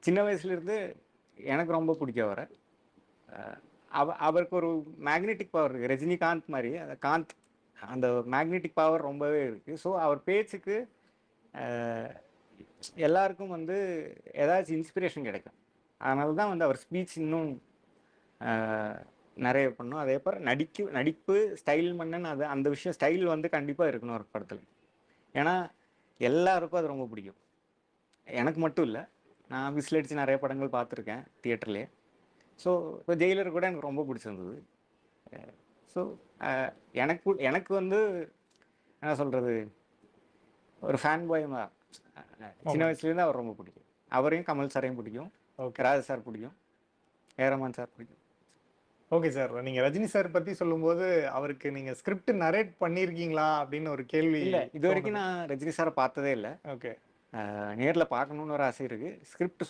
சின்ன வயசுலேருந்து எனக்கு ரொம்ப பிடிக்கும் அவரை. அவருக்கு ஒரு மேக்னெட்டிக் பவர் இருக்குது, ரஜினிகாந்த் மாதிரி. அந்த காந்த் அந்த மேக்னெட்டிக் பவர் ரொம்பவே இருக்குது. ஸோ அவர் பேச்சுக்கு எல்லாருக்கும் வந்து ஏதாச்சும் இன்ஸ்பிரேஷன் கிடைக்கும். அதனால தான் வந்து அவர் ஸ்பீச் இன்னும் நிறைய பண்ணும். அதே போல் நடிப்பு ஸ்டைல் மன்னன், அது அந்த விஷயம் ஸ்டைல் வந்து கண்டிப்பாக இருக்கணும் ஒரு படத்தில். ஏன்னா எல்லாருக்கும் அது ரொம்ப பிடிக்கும். எனக்கு மட்டும் இல்லை, நான் விசில் அடித்து நிறைய படங்கள் பார்த்துருக்கேன் தியேட்டர்லேயே. ஸோ இப்போ ஜெயிலர் கூட எனக்கு ரொம்ப பிடிச்சிருந்தது. ஸோ எனக்கு வந்து என்ன சொல்கிறது, ஒரு ஃபேன் பாய் தான். சின்ன வயசுலேருந்து அவர் ரொம்ப பிடிக்கும். அவரையும் கமல் சாரையும் பிடிக்கும், ராஜா சார் பிடிக்கும், ஏரமான் சார் பிடிக்கும். ஓகே சார், நீங்கள் ரஜினி சார் பற்றி சொல்லும்போது அவருக்கு நீங்கள் ஸ்கிரிப்ட் நரேட் பண்ணியிருக்கீங்களா அப்படின்னு ஒரு கேள்வி. இல்லை, இது வரைக்கும் நான் ரஜினி சாரை பார்த்ததே இல்லை. ஓகே, நேரில் பார்க்கணுன்னு ஒரு ஆசை இருக்குது. ஸ்கிரிப்ட்